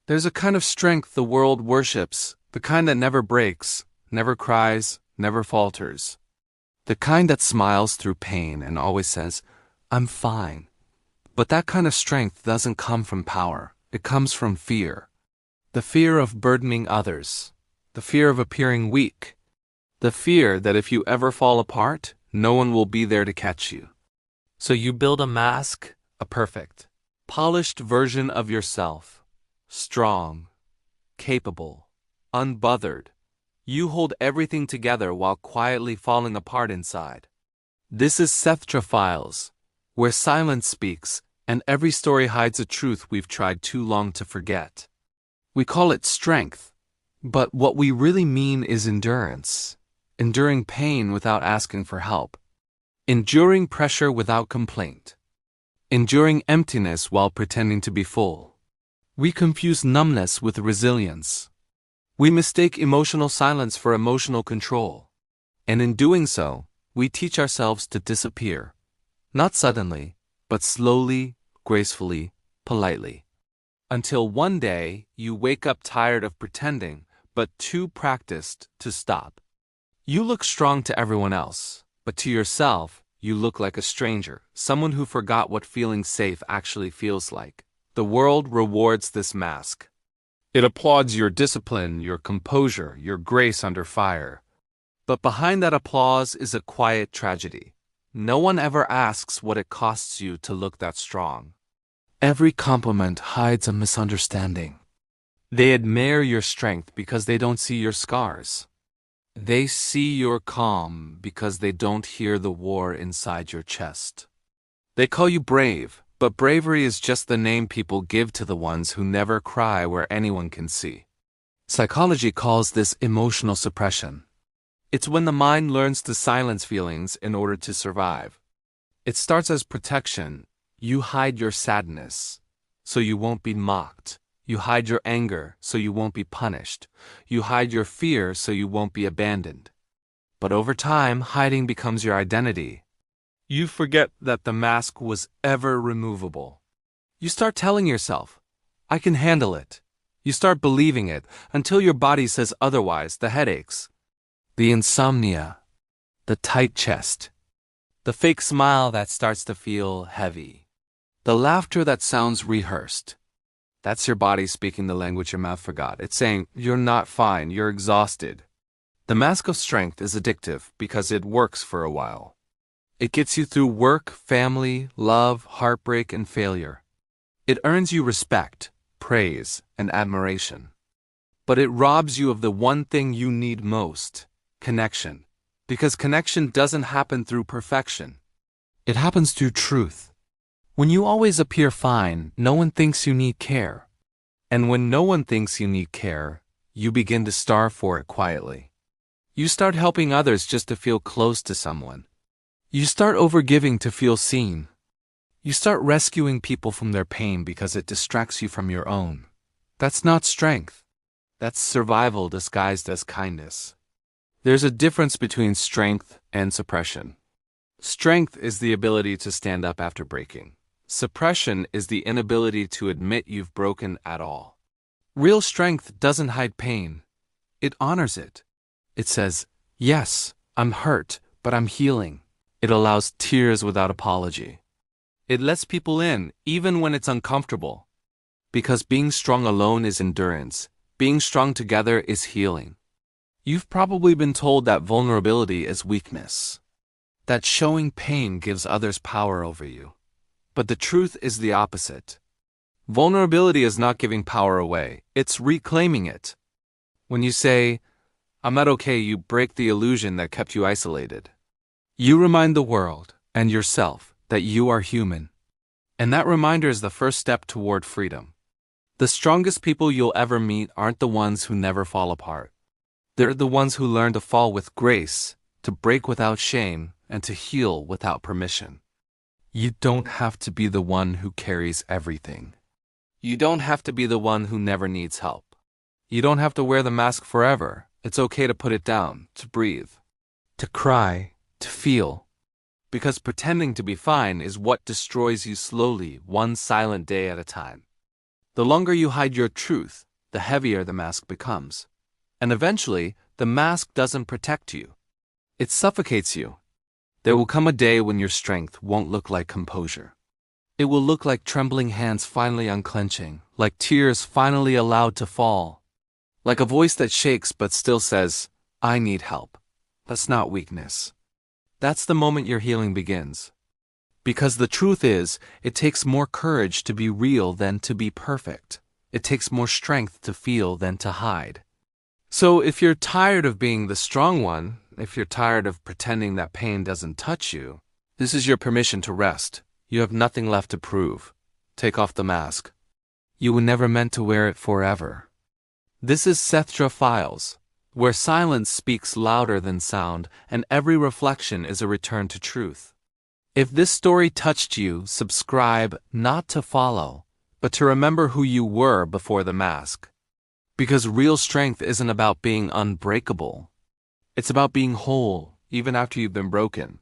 There's a kind of strength the world worships, the kind that never breaks, never cries, never falters. The kind that smiles through pain and always says, "I'm fine." But that kind of strength doesn't come from power. It comes from fear. The fear of burdening others. The fear of appearing weak. The fear that if you ever fall apart, no one will be there to catch you. So you build a mask, a perfect, polished version of yourself. Strong, capable, unbothered. You hold everything together while quietly falling apart inside. This is SETHTRA Files, where silence speaks and every story hides a truth we've tried too long to forget. We call it strength, but what we really mean is endurance. Enduring pain without asking for help. Enduring pressure without complaint. Enduring emptiness while pretending to be full. We confuse numbness with resilience. We mistake emotional silence for emotional control. And in doing so, we teach ourselves to disappear. Not suddenly, but slowly, gracefully, politely. Until one day, you wake up tired of pretending, but too practiced to stop. You look strong to everyone else, but to yourself, you look like a stranger, someone who forgot what feeling safe actually feels like. The world rewards this mask. It applauds your discipline, your composure, your grace under fire. But behind that applause is a quiet tragedy. No one ever asks what it costs you to look that strong. Every compliment hides a misunderstanding. They admire your strength because they don't see your scars. They see your calm because they don't hear the war inside your chest. They call you brave, but bravery is just the name people give to the ones who never cry where anyone can see. Psychology calls this emotional suppression. It's when the mind learns to silence feelings in order to survive. It starts as protection. You hide your sadness, so you won't be mocked. You hide your anger, so you won't be punished. You hide your fear, so you won't be abandoned. But over time, hiding becomes your identity. You forget that the mask was ever removable. You start telling yourself, "I can handle it." You start believing it until your body says otherwise. The headaches, the insomnia, the tight chest, the fake smile that starts to feel heavy, the laughter that sounds rehearsed. That's your body speaking the language your mouth forgot. It's saying, "You're not fine, you're exhausted." The mask of strength is addictive because it works for a while. It gets you through work, family, love, heartbreak, and failure. It earns you respect, praise, and admiration. But it robs you of the one thing you need most, connection. Because connection doesn't happen through perfection. It happens through truth. When you always appear fine, no one thinks you need care. And when no one thinks you need care, you begin to starve for it quietly. You start helping others just to feel close to someone. You start overgiving to feel seen. You start rescuing people from their pain because it distracts you from your own. That's not strength. That's survival disguised as kindness. There's a difference between strength and suppression. Strength is the ability to stand up after breaking. Suppression is the inability to admit you've broken at all. Real strength doesn't hide pain. It honors it. It says, "Yes, I'm hurt, but I'm healing." It allows tears without apology. It lets people in, even when it's uncomfortable. Because being strong alone is endurance. Being strong together is healing. You've probably been told that vulnerability is weakness. That showing pain gives others power over you. But the truth is the opposite. Vulnerability is not giving power away, it's reclaiming it. When you say, "I'm not okay," you break the illusion that kept you isolated. You remind the world, and yourself, that you are human. And that reminder is the first step toward freedom. The strongest people you'll ever meet aren't the ones who never fall apart. They're the ones who learn to fall with grace, to break without shame, and to heal without permission. You don't have to be the one who carries everything. You don't have to be the one who never needs help. You don't have to wear the mask forever. It's okay to put it down, to breathe, to cry, to feel. Because pretending to be fine is what destroys you slowly, one silent day at a time. The longer you hide your truth, the heavier the mask becomes. And eventually, the mask doesn't protect you. It suffocates you. There will come a day when your strength won't look like composure. It will look like trembling hands finally unclenching, like tears finally allowed to fall. Like a voice that shakes but still says, I need help. That's not weakness. That's the moment your healing begins. Because the truth is, it takes more courage to be real than to be perfect. It takes more strength to feel than to hide. So if you're tired of being the strong one, if you're tired of pretending that pain doesn't touch you, this is your permission to rest. You have nothing left to prove. Take off the mask. You were never meant to wear it forever. This is SETHTRA Files, where silence speaks louder than sound, and every reflection is a return to truth. If this story touched you, subscribe not to follow, but to remember who you were before the mask. Because real strength isn't about being unbreakable. It's about being whole, even after you've been broken.